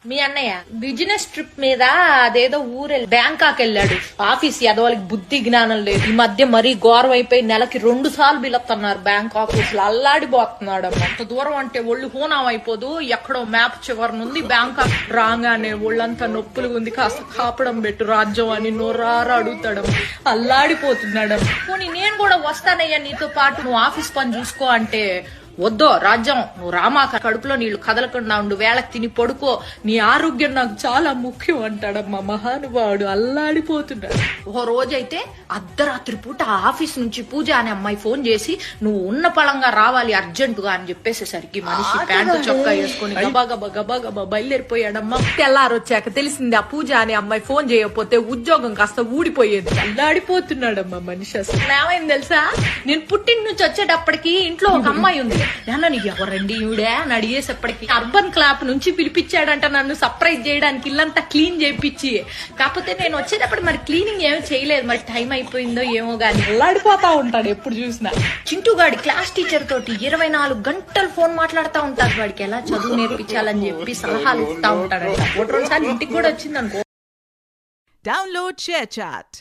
మీ అన్నయ్య business trip మీద అదేదో ఊరెళ్ళి బ్యాంకాక్ వెళ్ళాడు. ఆఫీస్ ఎదవాళ్ళకి బుద్ధి జ్ఞానం లేదు. ఈ మధ్య మరీ ఘోరం అయిపోయి నెలకి 2 సార్లు పిలుస్తున్నారు బ్యాంక్ ఆఫీస్ లో. అల్లాడిపోతున్నాడు. అంత దూరం అంటే ఒళ్ళు హూనం అయిపోదు. ఎక్కడో మ్యాప్ చివరనుంది బ్యాంకాక్. రాగానే ఒళ్ళంతా నొప్పులు ఉంది, కాస్త కాపడం పెట్టు రాజ్యం అని నోరారా అడుగుతాడు. అల్లాడిపోతున్నాడు. పోనీ నేను కూడా వస్తానయ్యా నీతో పాటు, నువ్వు ఆఫీస్ పని చూసుకో అంటే, వద్దో రాజ్యం నువ్వు రామాక, కడుపులో నీళ్లు కదలకుండా ఉండు, వేళకి తిని పడుకో, నీ ఆరోగ్యం నాకు చాలా ముఖ్యం అంటాడమ్మా మహానుభావుడు. అల్లాడిపోతున్నాడు. ఓ రోజైతే అర్ధరాత్రి పూట ఆఫీస్ నుంచి పూజ అనే అమ్మాయి ఫోన్ చేసి నువ్వు ఉన్న పళంగా రావాలి అర్జెంటుగా అని చెప్పేసేసరికి మనిషి ప్యాంటు చొక్కా వేసుకుని గబా గబా గబా గబా బయలుదేరిపోయాడమ్మా. తెల్లారొచ్చాక తెలిసింది ఆ పూజ అనే అమ్మాయి ఫోన్ చేయకపోతే ఉద్యోగం కాస్త ఊడిపోయేది. అల్లాడిపోతున్నాడమ్మా మనిషి. అసలు ఏమైంది తెలుసా, నేను పుట్టిన నుంచి వచ్చేటప్పటికి ఇంట్లో ఒక అమ్మాయి ఉంది. నీకు ఎవరండి ఈవిడే అని అడిగేసేప్పటికి అర్బన్ క్లాప్ నుంచి పిలిపించాడంట నన్ను సర్ప్రైజ్ చేయడానికి, ఇల్లంతా క్లీన్ చేయించి. కాకపోతే నేను వచ్చేటప్పుడు మరి క్లీనింగ్ ఏమీ చేయలేదు, మరి టైం అయిపోయిందో ఏమో గానీ అల్లాడిపోతా ఉంటాడు ఎప్పుడు చూసినా. చింటూగాడి క్లాస్ టీచర్ తోటి 24 గంటలు ఫోన్ మాట్లాడుతూ ఉంటాడు. వాడికి ఎలా చదువు నేర్పించాలని చెప్పి సలహాలు ఇస్తా ఉంటాడంట. 1-2 సార్లు ఇంటికి కూడా వచ్చింది అనుకో. Download ShareChat.